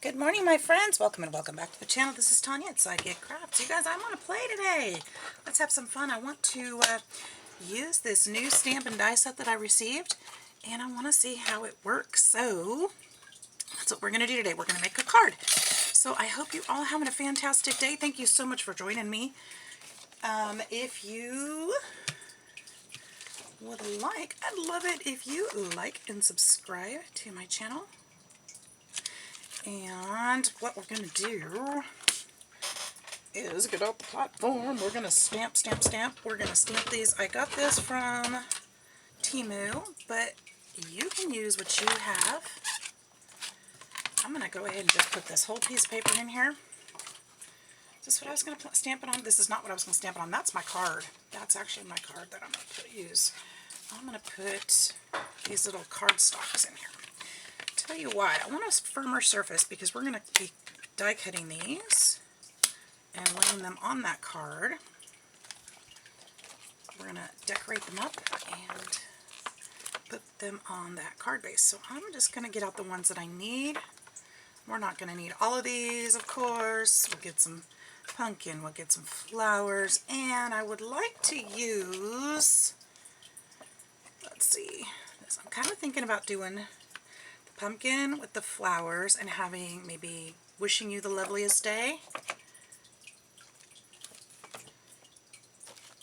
Good morning, my friends. Welcome and welcome back to the channel. This is Tanya at Sidegigcrafts. You guys, I want to play today. Let's have some fun. I want to use this new stamp and die set that I received, and I want to see how it works. So that's what we're going to do today. We're going to make a card. So I hope you all having a fantastic day. Thank you so much for joining me. If you would like, I'd love it if you like and subscribe to my channel. And what we're going to do is get out the platform. We're going to stamp. We're going to stamp these. I got this from Temu, but you can use what you have. I'm going to go ahead and just put this whole piece of paper in here. Is this what I was going to stamp it on? This is not what I was going to stamp it on. That's my card. That's actually my card that I'm going to use. I'm going to put these little card stocks in here. Tell you what, I want a firmer surface because we're going to be die cutting these and laying them on that card. We're going to decorate them up and put them on that card base. So I'm just going to get out the ones that I need. We're not going to need all of these, of course. We'll get some pumpkin, we'll get some flowers, and I would like to use, let's see, I'm kind of thinking about doing pumpkin with the flowers and having maybe wishing you the loveliest day.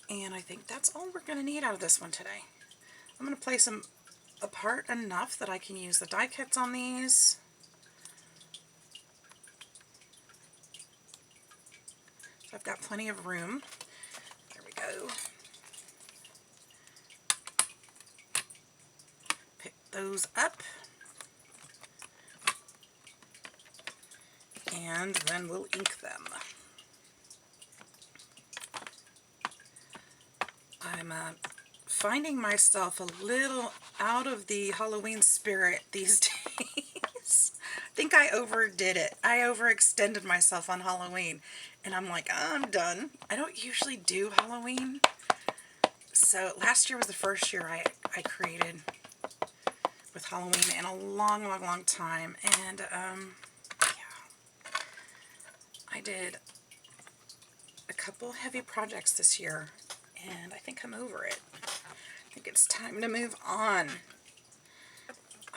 And I think that's all we're going to need out of this one today. I'm going to place them apart enough that I can use the die cuts on these. So I've got plenty of room. There we go. Pick those up. And then we'll ink them. I'm finding myself a little out of the Halloween spirit these days. I think I overdid it. I overextended myself on Halloween. And I'm like, oh, I'm done. I don't usually do Halloween. So last year was the first year I created with Halloween in a long time. And I did a couple heavy projects this year, and I think I'm over it. I think it's time to move on.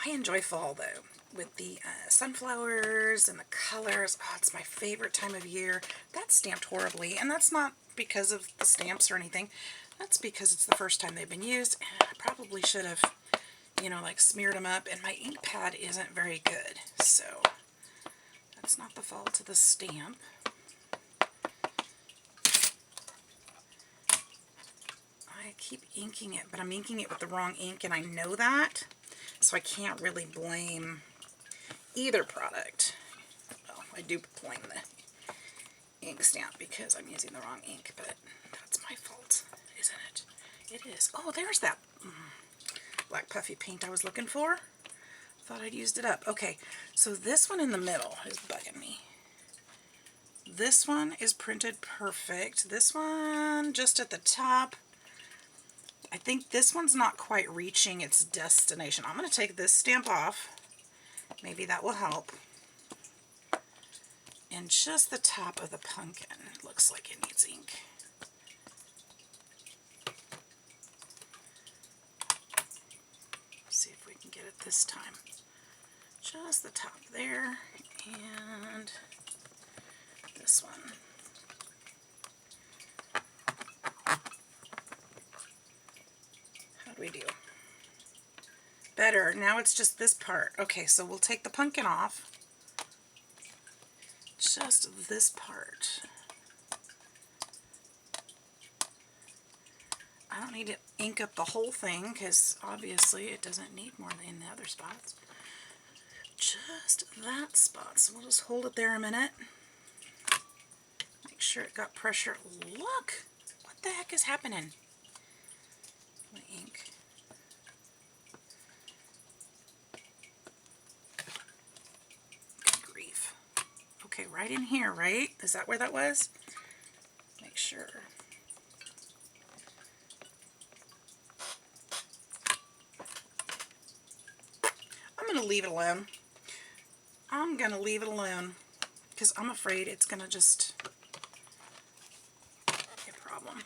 I enjoy fall, though, with the sunflowers and the colors. Oh, it's my favorite time of year. That's stamped horribly, and that's not because of the stamps or anything. That's because it's the first time they've been used, and I probably should have, you know, like smeared them up, and my ink pad isn't very good, so that's not the fault of the stamp. I keep inking it, but I'm inking it with the wrong ink, and I know that, so I can't really blame either product. Well, I do blame the ink stamp because I'm using the wrong ink, but that's my fault, isn't it? It is. Oh, there's that black puffy paint I was looking for. Thought I'd used it up. Okay, so this one in the middle is bugging me. This one is printed perfect. This one just at the top, I think this one's not quite reaching its destination. I'm going to take this stamp off. Maybe that will help. And just the top of the pumpkin looks like it needs ink. See if we can get it this time. Just the top there, and this one. How do we do? Better. Now it's just this part. Okay, so we'll take the pumpkin off. Just this part. I don't need to ink up the whole thing because obviously it doesn't need more than the other spots. Just that spot. So we'll just hold it there a minute. Make sure it got pressure. Look! What the heck is happening? My ink. Good grief. Okay, right in here, right? Is that where that was? Make sure. I'm going to leave it alone. I'm going to leave it alone because I'm afraid it's going to just be a problem.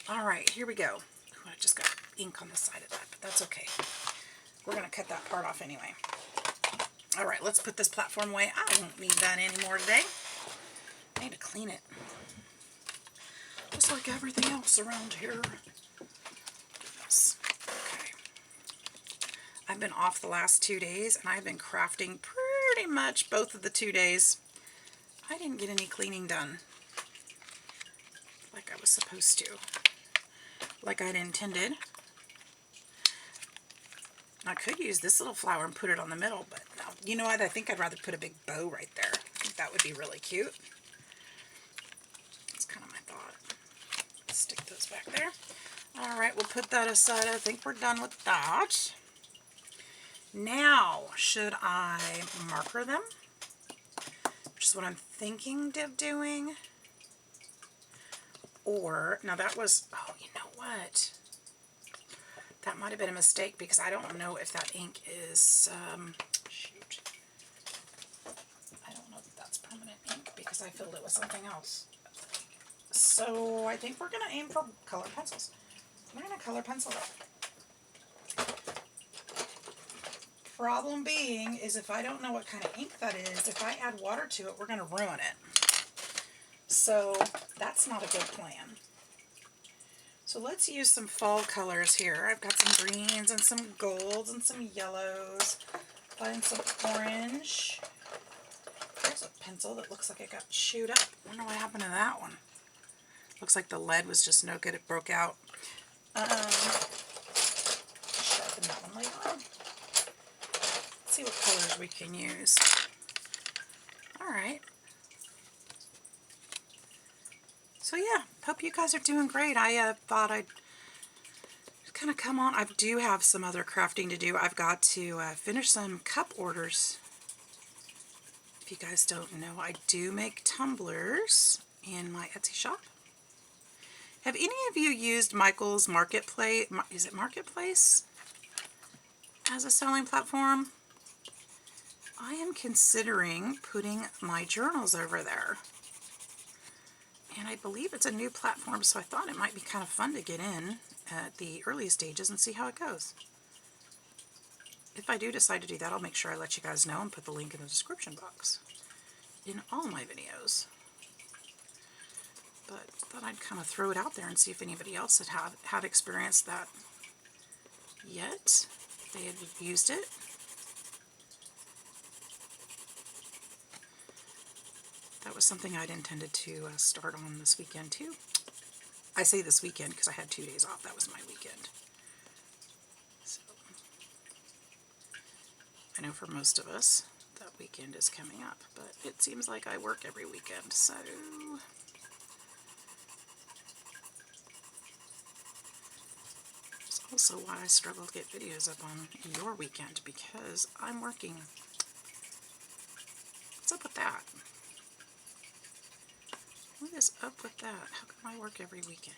All right, here we go. Ooh, I just got ink on the side of that, but that's okay. We're going to cut that part off anyway. All right, let's put this platform away. I won't need that anymore today. I need to clean it. Just like everything else around here. Goodness. Okay. I've been off the last 2 days, and I've been crafting pretty much both of the 2 days. I didn't get any cleaning done like I was supposed to, like I'd intended. I could use this little flower and put it on the middle, but no. You know what? I think I'd rather put a big bow right there. I think that would be really cute. That's kind of my thought. Stick those back there. All right, we'll put that aside. I think we're done with that. Now, should I marker them? Which is what I'm thinking of doing. Or, now that was, oh, you know what? That might have been a mistake because I don't know if that ink is, shoot. I don't know if that's permanent ink because I filled it with something else. So I think we're going to aim for color pencils. We're going to color pencil it. Problem being is if I don't know what kind of ink that is, if I add water to it, we're going to ruin it. So that's not a good plan. So let's use some fall colors here. I've got some greens and some golds and some yellows. Find some orange. There's a pencil that looks like it got chewed up. I wonder what happened to that one. Looks like the lead was just no good. It broke out. Sharpen that one later on. Let's see what colors we can use. Alright. So yeah, hope you guys are doing great. I thought I'd kind of come on. I do have some other crafting to do. I've got to finish some cup orders. If you guys don't know, I do make tumblers in my Etsy shop. Have any of you used Michael's Marketplace? Is it Marketplace? As a selling platform? I am considering putting my journals over there. And I believe it's a new platform, so I thought it might be kind of fun to get in at the early stages and see how it goes. If I do decide to do that, I'll make sure I let you guys know and put the link in the description box in all my videos. But I thought I'd kind of throw it out there and see if anybody else had experienced that yet. If they had used it. That was something I'd intended to start on this weekend too. I say this weekend because I had 2 days off. That was my weekend. So, I know for most of us that weekend is coming up, but it seems like I work every weekend, so it's also why I struggle to get videos up on your weekend, because I'm working. What's up with that? What is up with that? How come I work every weekend?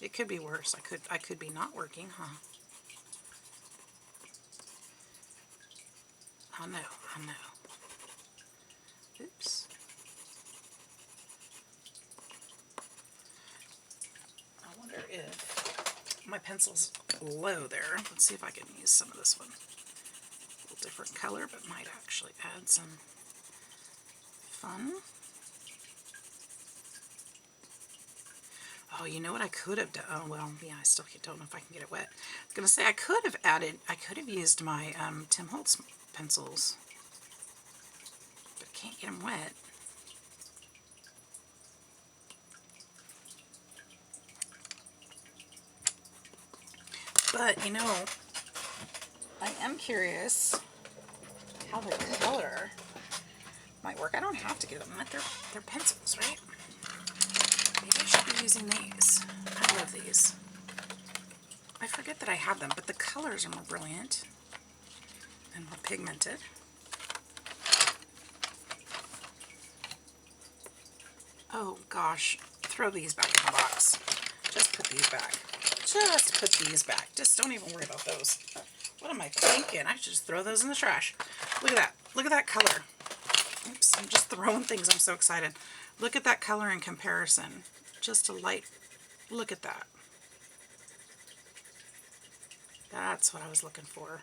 It could be worse. I could be not working, huh? I know. Oops. I wonder if my pencil's low there. Let's see if I can use some of this one. A little different color, but might actually add some fun. Oh, you know what I could have done? Oh, well, yeah, I still don't know if I can get it wet. I was going to say I could have used my Tim Holtz pencils, but I can't get them wet. But, you know, I am curious how the color might work. I don't have to get them wet. They're pencils, right? Maybe I should be using these. I love these. I forget that I have them, but the colors are more brilliant and more pigmented. Oh gosh, throw these back in the box. Just put these back. Just put these back. Just don't even worry about those. What am I thinking? I should just throw those in the trash. Look at that. Look at that color. Oops, I'm just throwing things. I'm so excited. Look at that color in comparison. Just a light. Look at that. That's what I was looking for.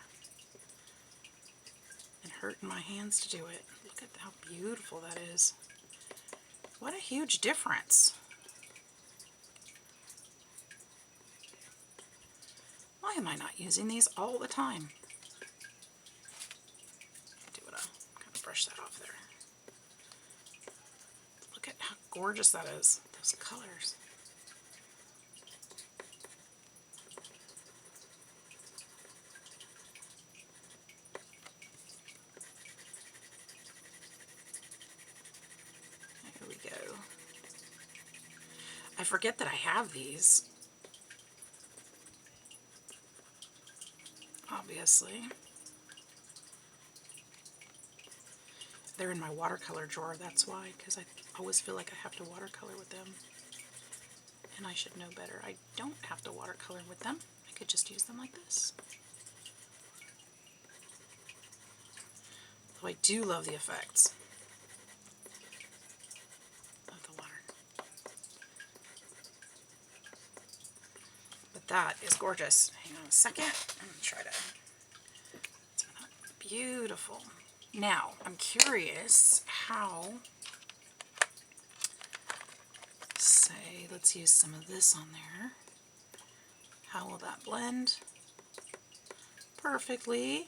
And hurting my hands to do it. Look at how beautiful that is. What a huge difference. Why am I not using these all the time? Do it. Kind of brush that off there. Look at how gorgeous that is. Those colors. There we go. I forget that I have these. Obviously. They're in my watercolor drawer, that's why, because I always feel like I have to watercolor with them. And I should know better. I don't have to watercolor with them. I could just use them like this. Though I do love the effects of the water. But that is gorgeous. Hang on a second. I'm going to try to... Beautiful. Now, I'm curious how... Say, let's use some of this on there. How will that blend? Perfectly.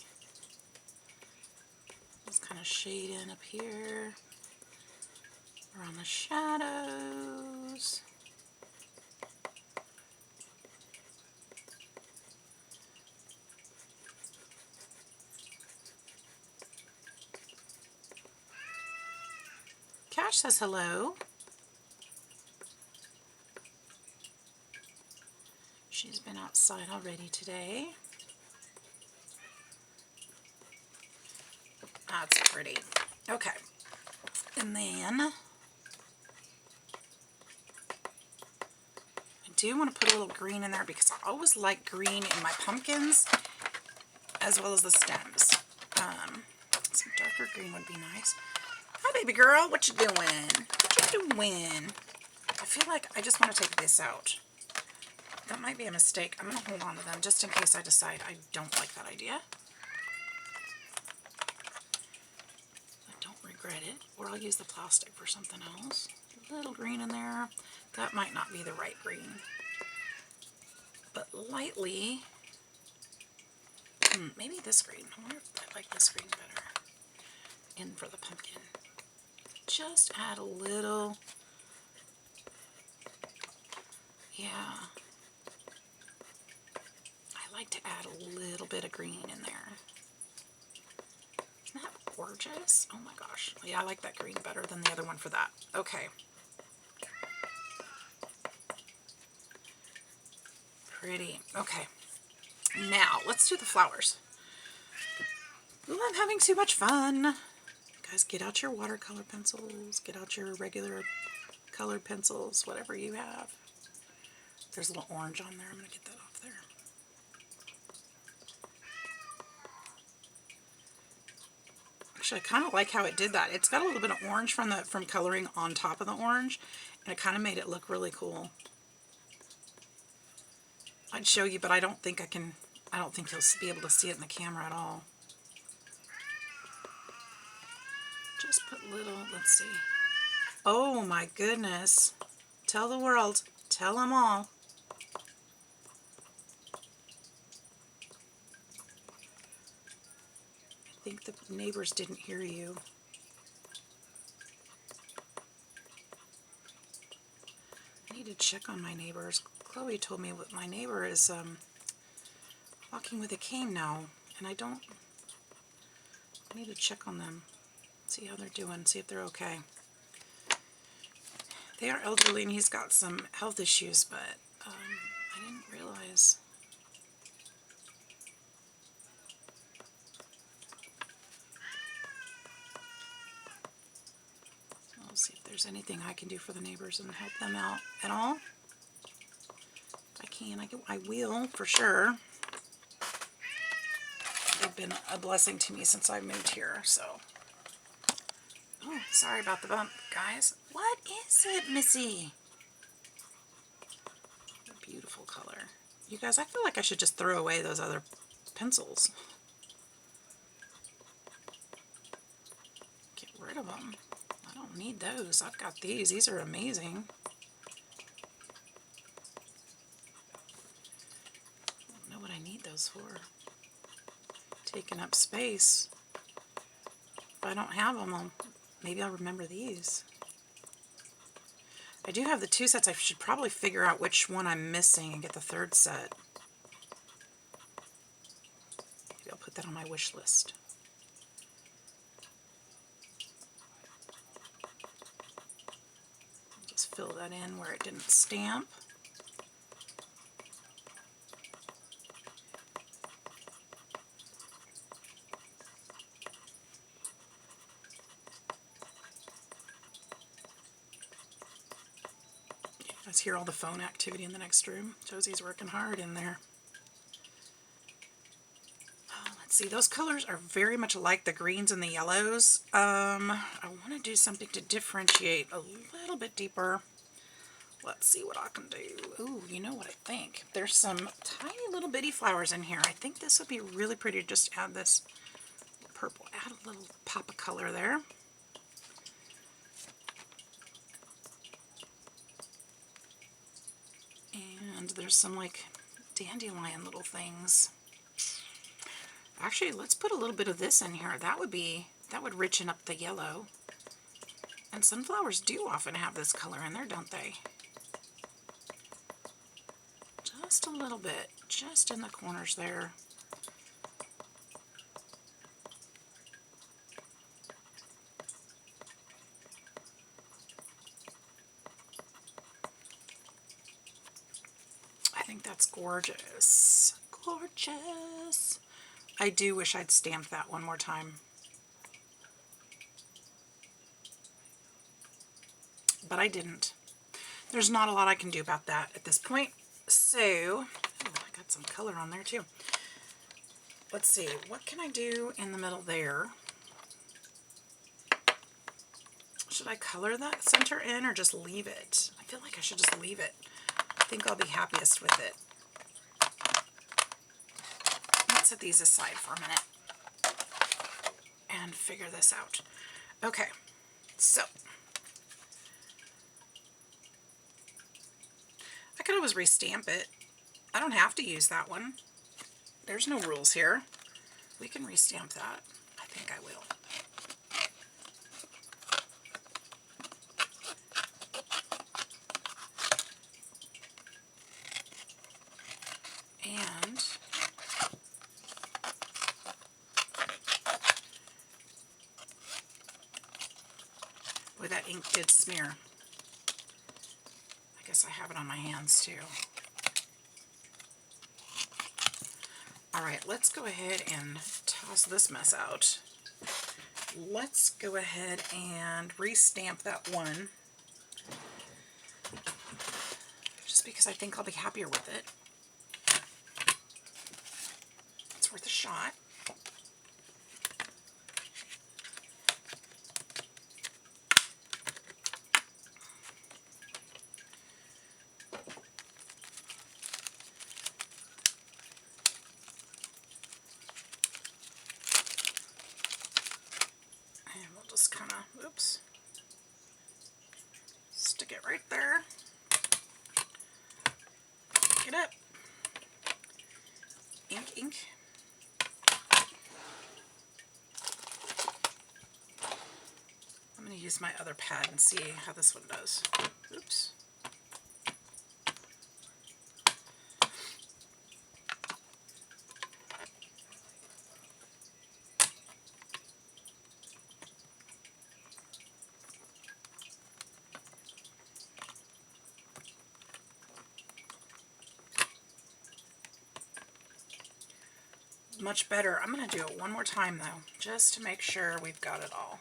Let's kind of shade in up here. Around the shadows. Cash says hello. She's been outside already today. That's pretty. Okay. And then I do want to put a little green in there because I always like green in my pumpkins as well as the stems. Some darker green would be nice. Hi, baby girl. What you doing? What you doing? I feel like I just want to take this out. That might be a mistake. I'm going to hold on to them just in case I decide I don't like that idea. I don't regret it. Or I'll use the plastic for something else. A little green in there. That might not be the right green. But lightly... maybe this green. I wonder if I like this green better. In for the pumpkin. Just add a little... Yeah. I like to add a little bit of green in there. Isn't that gorgeous? Oh my gosh. Yeah, I like that green better than the other one for that. Okay. Pretty. Okay. Now, let's do the flowers. Ooh, I'm having too much fun. Guys, get out your watercolor pencils. Get out your regular colored pencils, whatever you have. There's a little orange on there. I'm going to get that off there. Actually, I kind of like how it did that. It's got a little bit of orange from coloring on top of the orange, and it kind of made it look really cool. I'd show you, but I don't think I can. I don't think you'll be able to see it in the camera at all. Just put little. Let's see. Oh my goodness! Tell the world. Tell them all. I think the neighbors didn't hear you. I need to check on my neighbors. Chloe told me what my neighbor is walking with a cane now, and I need to check on them, see how they're doing, see if they're okay. They are elderly and he's got some health issues, but I didn't realize. I'll see if there's anything I can do for the neighbors and help them out at all. If I can, I will for sure. been a blessing to me since I moved here, so. Oh, sorry about the bump, guys. What is it, Missy? Beautiful color. You guys, I feel like I should just throw away those other pencils. Get rid of them. I don't need those. I've got these. These are amazing. I don't know what I need those for. Taking up space. If I don't have them, maybe I'll remember these. I do have the 2 sets. I should probably figure out which one I'm missing and get the 3rd set. Maybe I'll put that on my wish list. Just fill that in where it didn't stamp. Let's hear all the phone activity in the next room. Josie's working hard in there. Oh, let's see. Those colors are very much alike, the greens and the yellows. I want to do something to differentiate a little bit deeper. Let's see what I can do. Ooh, you know what I think? There's some tiny little bitty flowers in here. I think this would be really pretty to just add this purple. Add a little pop of color there. And there's some like dandelion little things. Actually, let's put a little bit of this in here. That would richen up the yellow. And sunflowers do often have this color in there, don't they? Just a little bit, just in the corners there. I think that's gorgeous. Gorgeous. I do wish I'd stamped that one more time. But I didn't. There's not a lot I can do about that at this point. So, oh, I got some color on there too. Let's see, what can I do in the middle there? Should I color that center in or just leave it? I feel like I should just leave it. I think I'll be happiest with it. Let's set these aside for a minute and figure this out. Okay, so I could always restamp it. I don't have to use that one. There's no rules here. We can restamp that. I think I will. And boy, that ink did smear. I guess I have it on my hands too. All right, let's go ahead and toss this mess out. Let's go ahead and restamp that one, just because I think I'll be happier with it. It's worth a shot. Just kind of, oops, stick it right there. Pick it up. Ink, ink. I'm going to use my other pad and see how this one does. Oops. Much better. I'm going to do it one more time though, just to make sure we've got it all.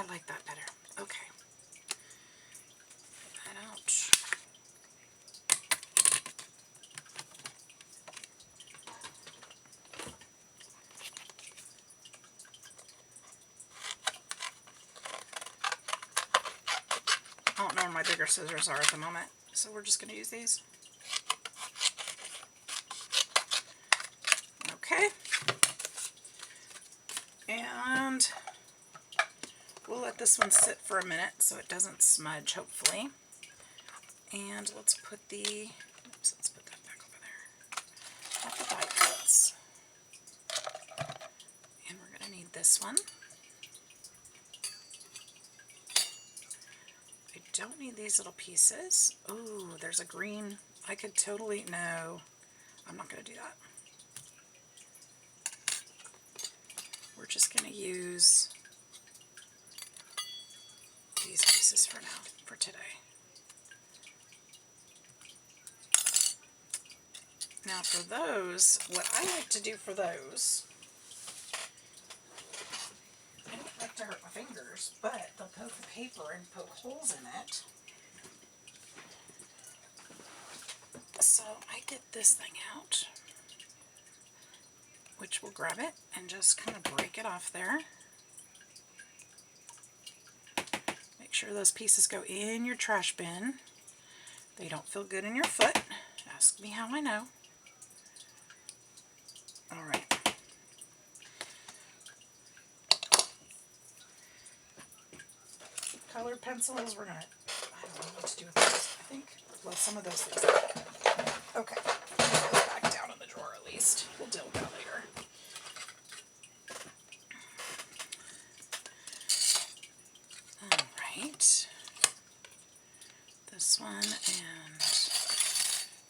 I like that better. Okay. Get that out. I don't know where my bigger scissors are at the moment, so we're just going to use these. Okay. And we'll let this one sit for a minute so it doesn't smudge, hopefully. And let's put oops, let's put that back over there. Not the die cuts. And we're going to need this one. I don't need these little pieces. Oh, there's a green. I could totally, no, I'm not going to do that. We're just going to use these pieces for now, for today. Now for those, what I like to do for those, I don't like to hurt my fingers, but they'll poke the paper and poke holes in it. So I get this thing out, which will grab it and just kind of break it off there. Make sure those pieces go in your trash bin. They don't feel good in your foot. Ask me how I know. All right. Colored pencils, we're gonna, I don't know what to do with those. I think, well, some of those things. Okay, put those back down in the drawer at least. We'll deal with that later. All right. This one, and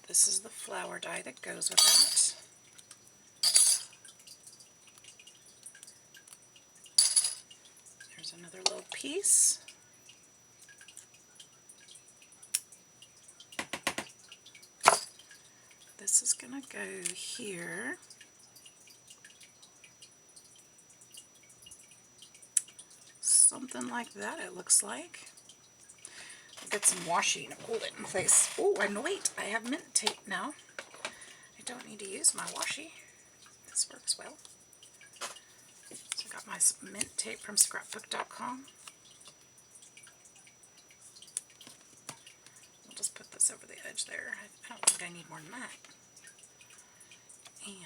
this is the flower die that goes with that. There's another little piece. This is going to go here. Something like that, it looks like. I'll get some washi and hold it in place. Oh, and wait, I have mint tape now. I don't need to use my washi. This works well. So I got my mint tape from scrapbook.com. I'll just put this over the edge there. I don't think I need more than that. And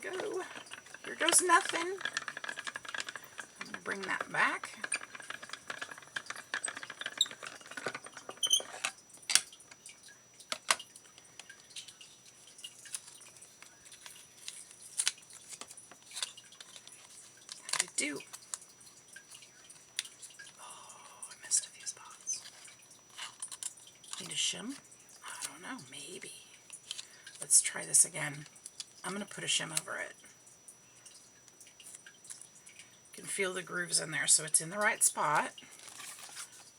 here we go. Here goes nothing. I'm going to bring that back. How did it do? Need a shim? I don't know, maybe. Let's try this again. I'm going to put a shim over it. You can feel the grooves in there, so it's in the right spot.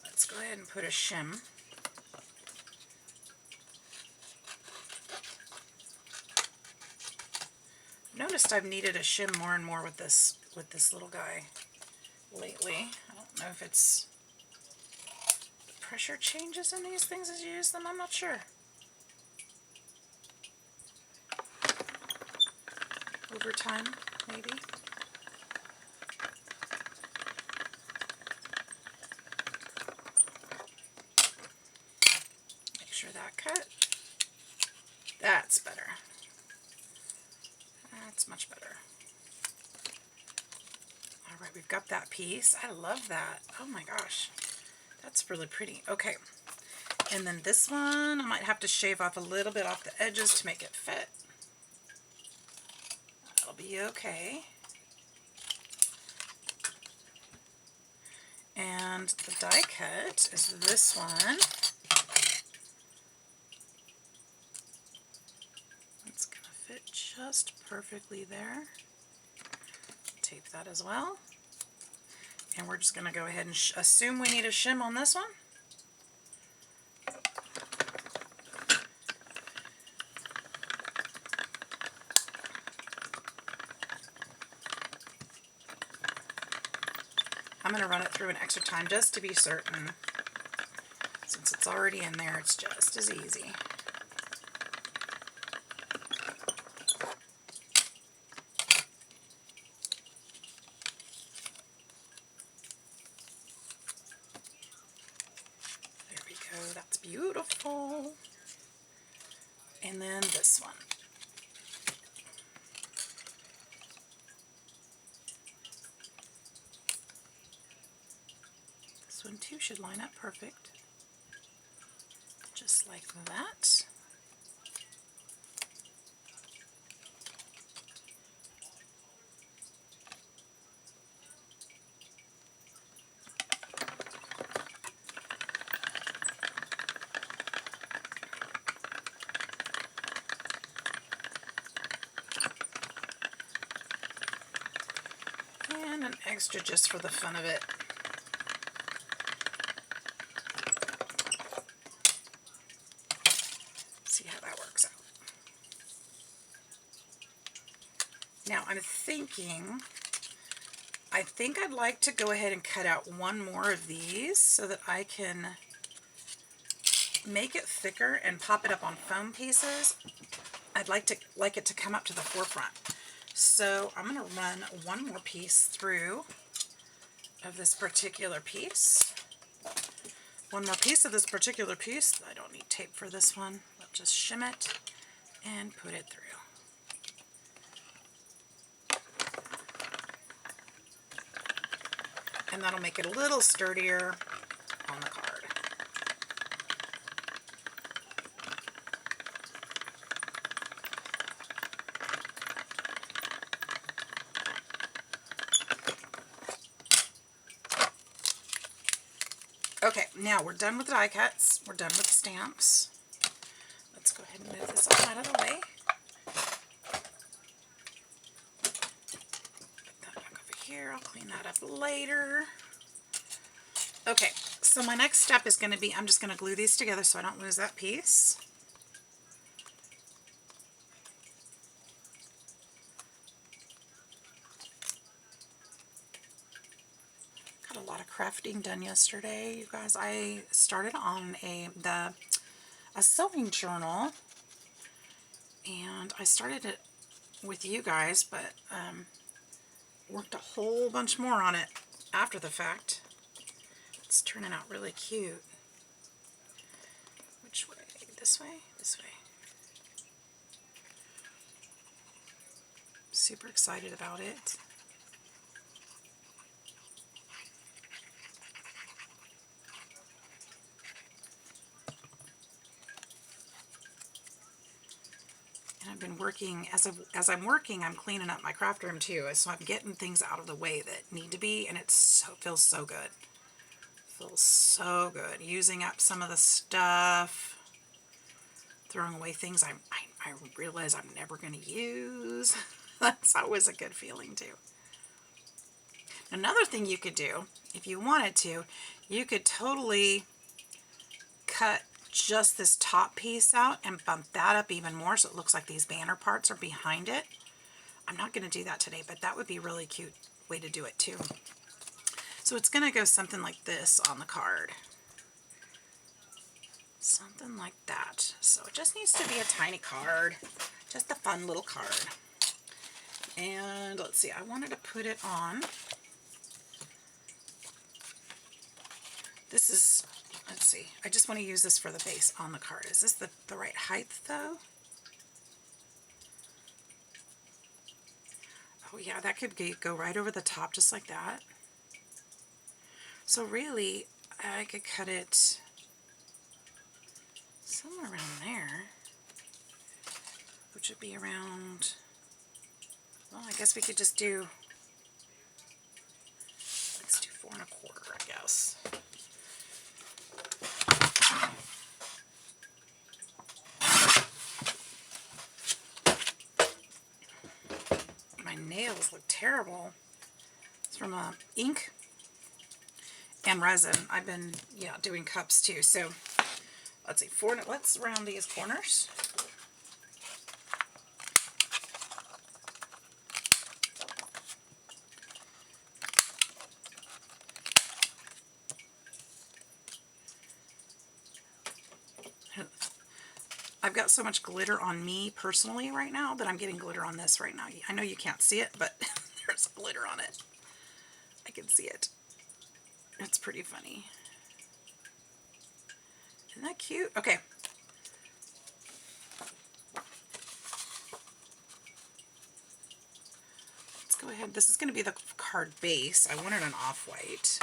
Let's go ahead and put a shim. Noticed I've needed a shim more and more with this little guy lately. I don't know if it's pressure changes in these things as you use them, I'm not sure. Over time, maybe. Make sure that cut. That's better. That's much better. All right, we've got that piece. I love that. Oh my gosh. That's really pretty. Okay, and then this one, I might have to shave off a little bit off the edges to make it fit. That'll be okay. And the die cut is this one. It's going to fit just perfectly there. Tape that as well. And we're just going to go ahead and assume we need a shim on this one. I'm going to run it through an extra time just to be certain. Since it's already in there, it's just as easy. There we go. That's beautiful. And then this one. This one too should line up perfect. Just like that. And an extra just for the fun of it. See how that works out. Now I'm thinking, I think I'd like to go ahead and cut out one more of these so that I can make it thicker and pop it up on foam pieces. I'd like it to come up to the forefront. So I'm going to run one more piece through of this particular piece. One more piece of this particular piece. I don't need tape for this one. I'll just shim it and put it through. And that'll make it a little sturdier on the card. Okay, now we're done with the die cuts. We're done with the stamps. Let's go ahead and move this all out of the way. Put that back over here. I'll clean that up later. Okay, so my next step is going to be, I'm just going to glue these together so I don't lose that piece. Got a lot of crafting done yesterday, you guys. I started on a sewing journal, and I started it with you guys, but worked a whole bunch more on it after the fact. It's turning out really cute. Which way? This way? This way. Super excited about it. And I've been working, as I'm working, I'm cleaning up my craft room too, so I'm getting things out of the way that need to be, and it feels so good. Feels so good. Using up some of the stuff, throwing away things I realize I'm never going to use. That's always a good feeling too. Another thing you could do, if you wanted to, you could totally cut just this top piece out and bump that up even more so it looks like these banner parts are behind it. I'm not going to do that today, but that would be a really cute way to do it too. So it's going to go something like this on the card. Something like that. So it just needs to be a tiny card. Just a fun little card. And let's see, I wanted to put it on. This is, let's see, I just want to use this for the base on the card. Is this the right height though? Oh yeah, that could go right over the top just like that. So really, I could cut it somewhere around there, which would be around, well, I guess we could just do, let's do 4 1/4, I guess. My nails look terrible. It's from ink and resin. I've been, yeah, doing cups too. So let's see, let's round these corners. I've got so much glitter on me personally right now that I'm getting glitter on this right now. I know you can't see it, but there's glitter on it. I can see it. It's pretty funny. Isn't that cute? Okay. Let's go ahead. This is going to be the card base. I wanted an off-white.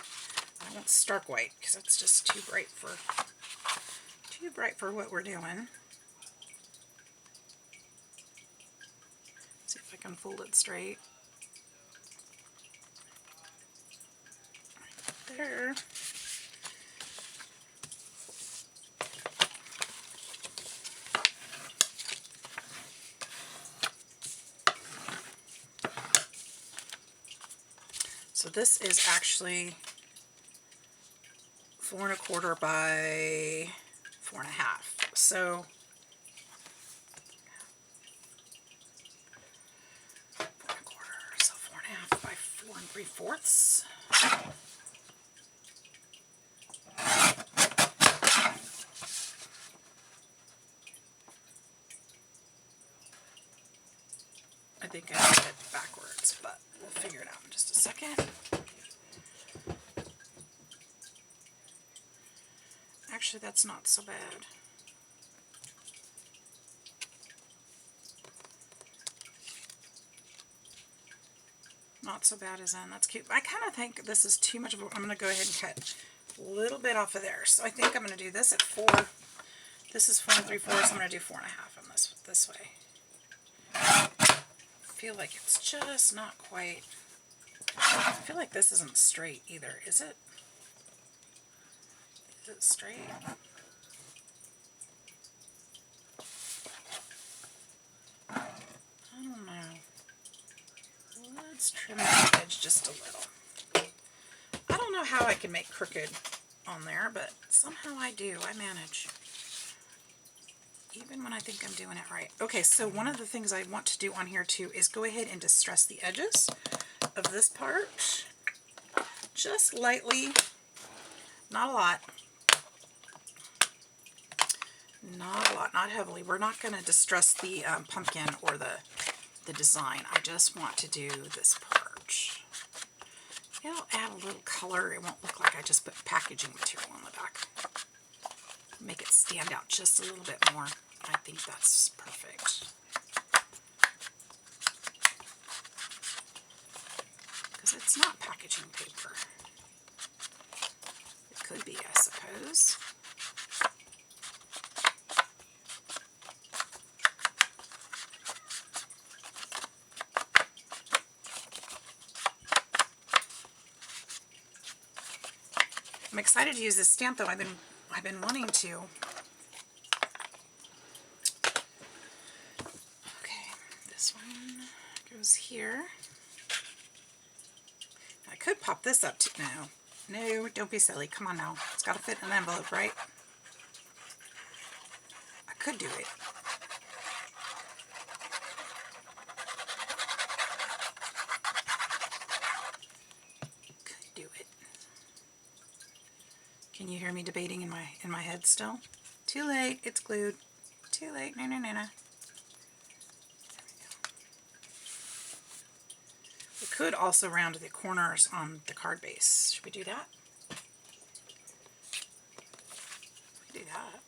I want stark white because that's just too bright for what we're doing. See if I can fold it straight. Right there. So this is actually 4 1/4 by 4 1/2. So 4 1/4, so 4 1/2 by 4 3/4. I think I did it backwards, but we'll figure it out in just a second. Actually, that's not so bad. Not so bad as in. That's cute. I kind of think this is too much of a... I'm going to go ahead and cut a little bit off of there. So I think I'm going to do this at 4. This is 4 3/4. I'm going to do 4 1/2 on this way. I feel like it's just not quite... I feel like this isn't straight either, is it? Is it straight? I don't know. Let's trim the edge just a little. I don't know how I can make crooked on there, but somehow I do. I manage. Even when I think I'm doing it right. Okay, so one of the things I want to do on here too is go ahead and distress the edges of this part. Just lightly. Not a lot. Not a lot, not heavily. We're not going to distress the pumpkin or the design. I just want to do this part. It'll add a little color. It won't look like I just put packaging material on the back. Make it stand out just a little bit more. I think that's perfect. Because it's not packaging paper. It could be, I suppose. I'm excited to use this stamp though. I've been wanting to. Okay, this one goes here. I could pop this up too. No, don't be silly. Come on now. It's got to fit in an envelope, right? I could do it. Can you hear me debating in my head still? Too late, it's glued. Too late, no. We could also round the corners on the card base. Should we do that? We can do that.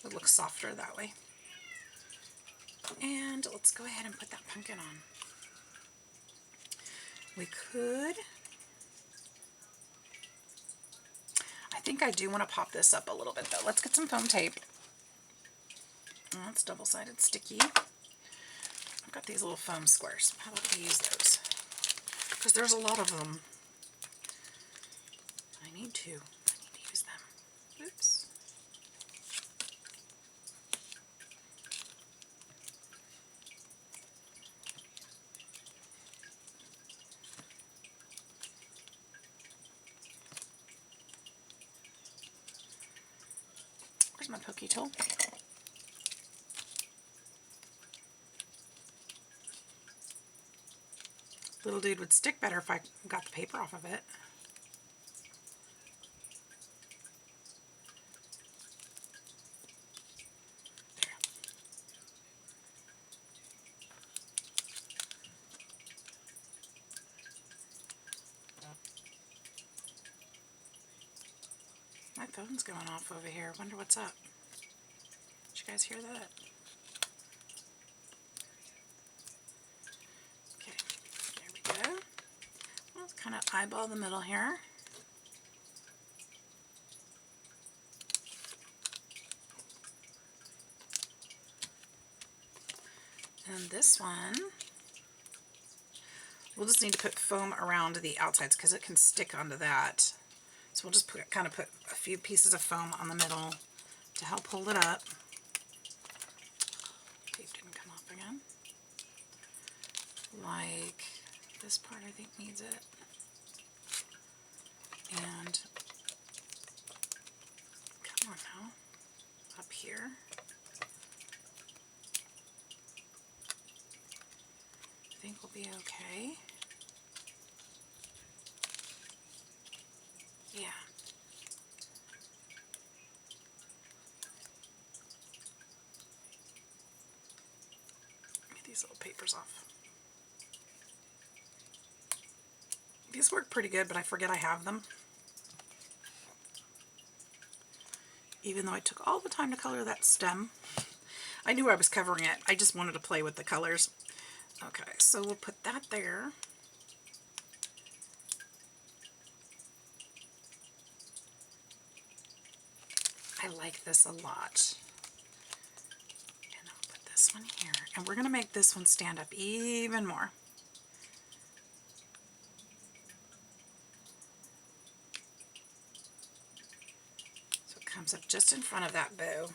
It looks softer that way. And let's go ahead and put that pumpkin on. We could... I think I do want to pop this up a little bit though. Let's get some foam tape. Oh, it's double-sided sticky. I've got these little foam squares. How about we use those? Because there's a lot of them. I need to use them. Oops. my pokey tool. Little dude would stick better if I got the paper off of it. There. My phone's going off over here. Wonder what's up. Did you guys hear that? Okay, there we go. Let's kind of eyeball the middle here. And this one, we'll just need to put foam around the outsides because it can stick onto that. So we'll just kind of put a few pieces of foam on the middle to help hold it up. Tape didn't come off again. Like this part I think needs it. And come on now, up here. I think we'll be okay. Yeah. Get these little papers off. These work pretty good, but I forget I have them. Even though I took all the time to color that stem. I knew I was covering it. I just wanted to play with the colors. Okay, so we'll put that there. I like this a lot. And I'll put this one here. And we're going to make this one stand up even more. So it comes up just in front of that bow.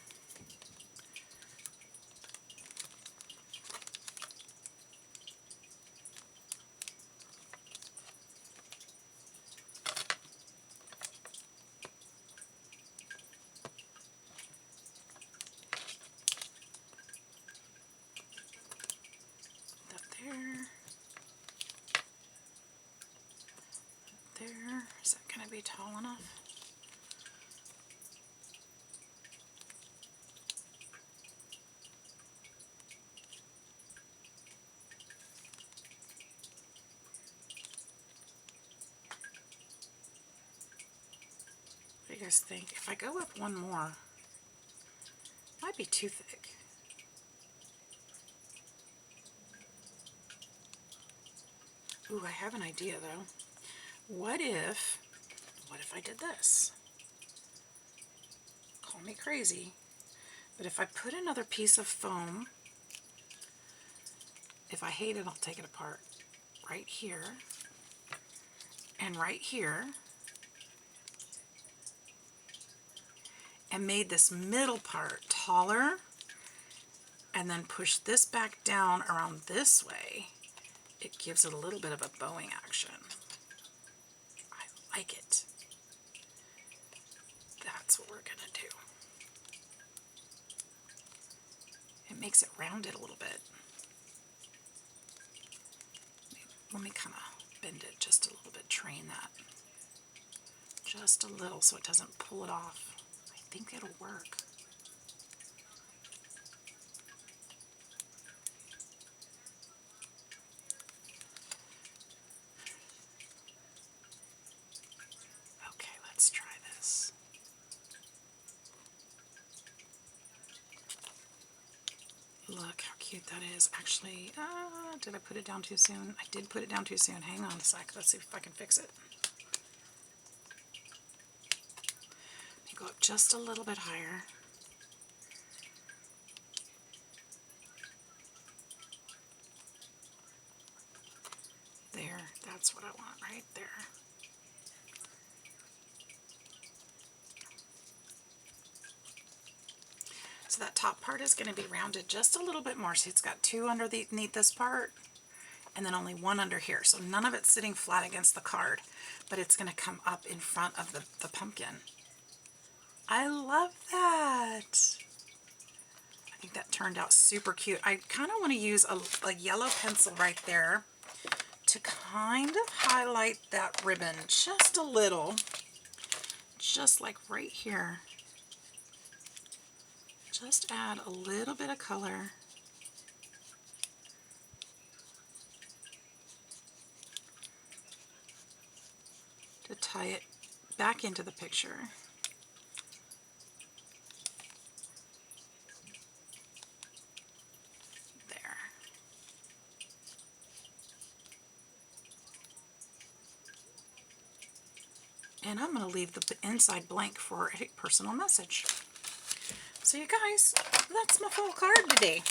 There. Is that going to be tall enough? What do you guys think? If I go up one more, might be too thick. Ooh, I have an idea though. What if I did this? Call me crazy, but if I put another piece of foam, if I hate it, I'll take it apart. Right here, and right here, and made this middle part taller, and then push this back down around this way, it gives it a little bit of a bowing action. I like it. That's what we're gonna do. It makes it rounded a little bit. Let me kind of bend it just a little bit, train that. Just a little so it doesn't pull it off. I think it'll work. Okay, let's try this. Look how cute that is. Actually, did I put it down too soon? I did put it down too soon. Hang on a sec. Let's see if I can fix it. Let me go up just a little bit higher. There, that's what I want right there. So that top part is going to be rounded just a little bit more. See, it's got two underneath this part and then only one under here. So none of it's sitting flat against the card, but it's going to come up in front of the pumpkin. I love that. I think that turned out super cute. I kind of want to use a yellow pencil right there to kind of highlight that ribbon just a little. Just like right here. Just add a little bit of color. To tie it back into the picture. There. And I'm going to leave the inside blank for a personal message. So you guys, that's my full card today.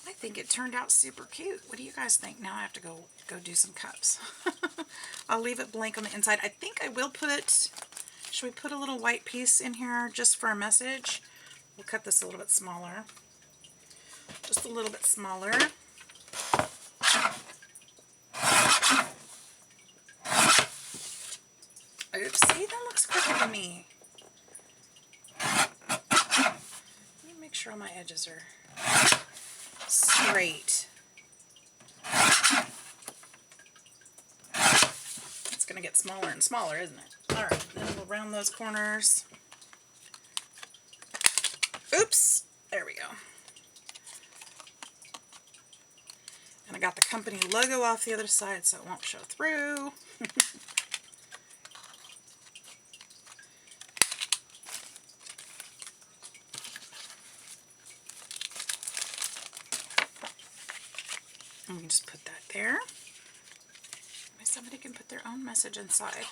I think it turned out super cute. What do you guys think? Now I have to go do some cups. I'll leave it blank on the inside. I think I will put, should we put a little white piece in here just for a message? We'll cut this a little bit smaller. Just a little bit smaller. Oops, see, that looks crooked to me. Let me make sure all my edges are straight. It's going to get smaller and smaller, isn't it? Alright, then we'll round those corners. Oops, there we go. And I got the company logo off the other side so it won't show through. And we can just put that there. Maybe somebody can put their own message inside.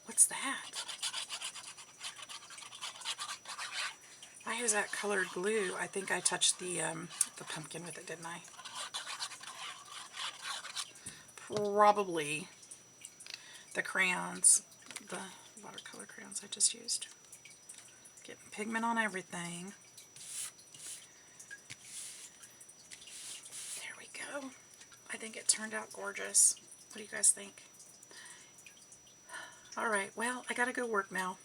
What's that? I use that colored glue. I think I touched the pumpkin with it, didn't I? Probably the crayons, the watercolor crayons I just used. Getting pigment on everything. There we go. I think it turned out gorgeous. What do you guys think? Alright, well, I gotta go work now.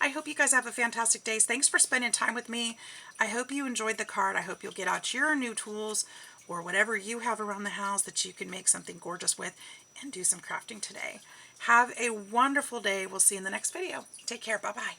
I hope you guys have a fantastic day. Thanks for spending time with me. I hope you enjoyed the card. I hope you'll get out your new tools or whatever you have around the house that you can make something gorgeous with and do some crafting today. Have a wonderful day. We'll see you in the next video. Take care. Bye-bye.